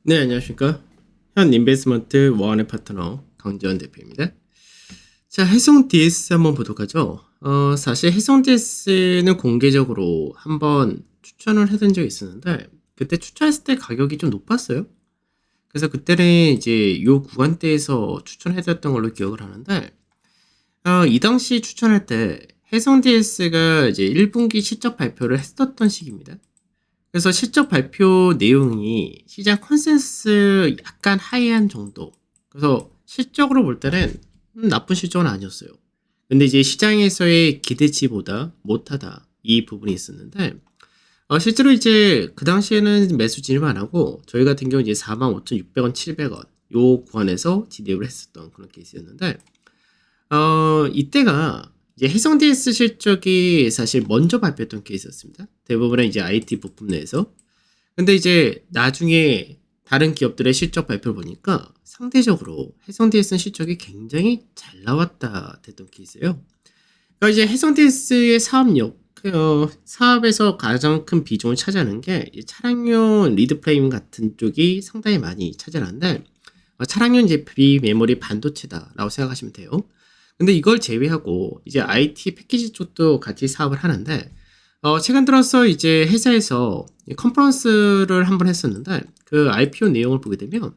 네, 안녕하십니까. 현 인베스트먼트 원의 파트너 강지원 대표입니다. 자, 해성 DS 한번 보도록 하죠. 사실 해성 DS는 공개적으로 한번 추천을 해둔 적이 있었는데, 그때 추천했을 때 가격이 좀 높았어요. 그래서 그때는 이제 요 구간대에서 추천해드렸던 걸로 기억을 하는데, 이 당시 추천할 때 해성 DS가 이제 1분기 실적 발표를 했었던 시기입니다. 그래서 실적 발표 내용이 시장 컨센서스 약간 하이한 정도. 그래서 실적으로 볼 때는 나쁜 실적은 아니었어요. 근데 이제 시장에서의 기대치보다 못하다. 이 부분이 있었는데, 실제로 이제 그 당시에는 매수 진입 안 하고, 저희 같은 경우 이제 45,600원, 700원, 요 구간에서 진입을 했었던 그런 케이스였는데, 이때가 이제 해성 DS 실적이 사실 먼저 발표했던 케이스였습니다. 대부분의 이제 IT 부품 내에서. 근데 이제 나중에 다른 기업들의 실적 발표를 보니까 상대적으로 해성 DS는 실적이 굉장히 잘 나왔다 됐던 케이스예요. 그러니까 이제 해성 DS의 사업력, 사업에서 가장 큰 비중을 차지하는 게 차량용 리드 프레임 같은 쪽이 상당히 많이 차지하는데, 차량용 이제 비메모리 반도체다라고 생각하시면 돼요. 근데 이걸 제외하고 이제 IT 패키지 쪽도 같이 사업을 하는데, 최근 들어서 이제 회사에서 컨퍼런스를 한번 했었는데, 그 IPO 내용을 보게 되면,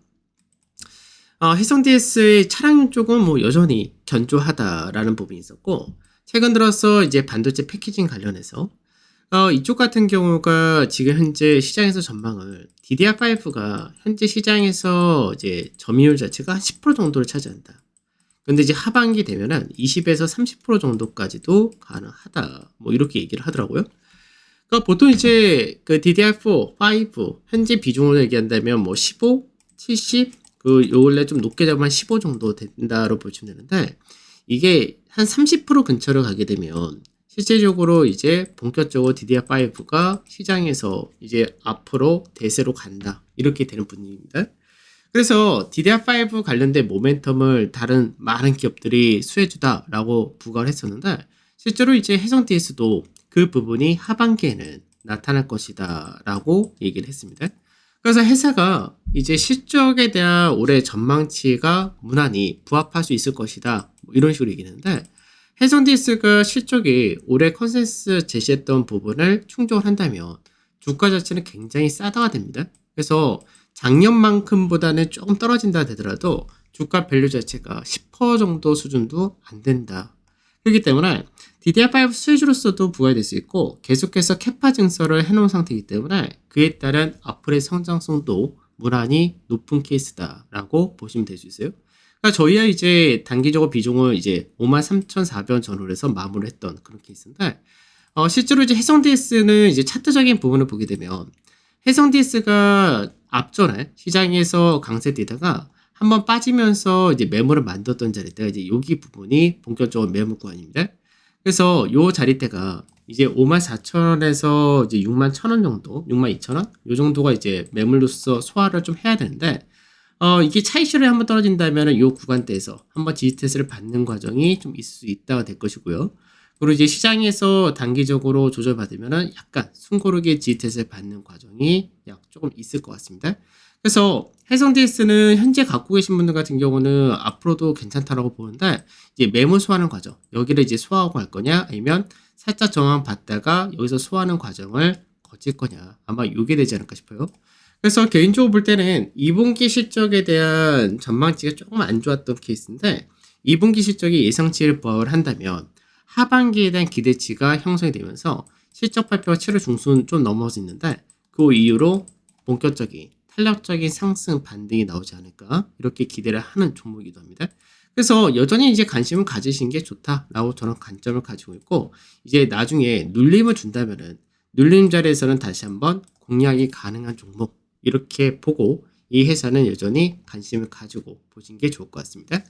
해성 DS의 차량용 쪽은 뭐 여전히 견조하다라는 부분이 있었고, 최근 들어서 이제 반도체 패키징 관련해서, 이쪽 같은 경우가 지금 현재 시장에서 전망을 DDR5가 현재 시장에서 이제 점유율 자체가 한 10% 정도를 차지한다. 근데 이제 하반기 되면은 20에서 30% 정도까지도 가능하다. 뭐 이렇게 얘기를 하더라고요. 그러니까 보통 이제 그 DDR4, 5 현재 비중으로 얘기한다면 뭐 15, 70, 요 원래 좀 높게 잡으면 15 정도 된다로 보시면 되는데, 이게 한 30% 근처로 가게 되면 실제적으로 이제 본격적으로 DDR5가 시장에서 이제 앞으로 대세로 간다. 이렇게 되는 분위기입니다. 그래서 DDR5 관련된 모멘텀을 다른 많은 기업들이 수혜주다라고 부각을 했었는데, 실제로 이제 해성 DS도 그 부분이 하반기에는 나타날 것이다 라고 얘기를 했습니다. 그래서 회사가 이제 실적에 대한 올해 전망치가 무난히 부합할 수 있을 것이다, 뭐 이런 식으로 얘기했는데, 해성 DS가 실적이 올해 컨센서스 제시했던 부분을 충족을 한다면 주가 자체는 굉장히 싸다가 됩니다. 그래서 작년만큼보다는 조금 떨어진다 되더라도 주가 밸류 자체가 10% 정도 수준도 안 된다. 그렇기 때문에 DDR5 수혜주로서도 부각될 수 있고, 계속해서 캐파 증설을 해놓은 상태이기 때문에 그에 따른 앞으로의 성장성도 무난히 높은 케이스다라고 보시면 될 수 있어요. 그러니까 저희야 이제 단기적으로 비중을 이제 53,400원 전후로 해서 마무리했던 그런 케이스인데, 실제로 이제 해성 DS는 이제 차트적인 부분을 보게 되면 해성 DS가 앞전에 시장에서 강세되다가 한번 빠지면서 이제 매물을 만들었던 자리대가 이제 여기 부분이 본격적으로 매물 구간입니다. 그래서 요 자리대가 이제 54,000원에서 이제 61,000원 정도, 62,000원? 요 정도가 이제 매물로서 소화를 좀 해야 되는데, 이게 차익실현이 한번 떨어진다면 요 구간대에서 한번 지지 테스트를 받는 과정이 좀 있을 수 있다가 될 것이고요. 그리고 이제 시장에서 단기적으로 조절받으면은 약간 숨고르게 지지 테스트를 받는 과정이 약 조금 있을 것 같습니다. 그래서 해성 DS는 현재 갖고 계신 분들 같은 경우는 앞으로도 괜찮다라고 보는데, 이제 매물 소화하는 과정, 여기를 이제 소화하고 갈 거냐, 아니면 살짝 저항 받다가 여기서 소화하는 과정을 거칠 거냐, 아마 이게 되지 않을까 싶어요. 그래서 개인적으로 볼 때는 2분기 실적에 대한 전망치가 조금 안 좋았던 케이스인데, 2분기 실적이 예상치를 부합을 한다면 하반기에 대한 기대치가 형성이 되면서 실적 발표가 7월 중순 좀 넘어서 있는데, 그 이후로 본격적인 탄력적인 상승 반등이 나오지 않을까, 이렇게 기대를 하는 종목이기도 합니다. 그래서 여전히 이제 관심을 가지신 게 좋다라고 저는 관점을 가지고 있고, 이제 나중에 눌림을 준다면은 눌림 자리에서는 다시 한번 공략이 가능한 종목, 이렇게 보고 이 회사는 여전히 관심을 가지고 보신 게 좋을 것 같습니다.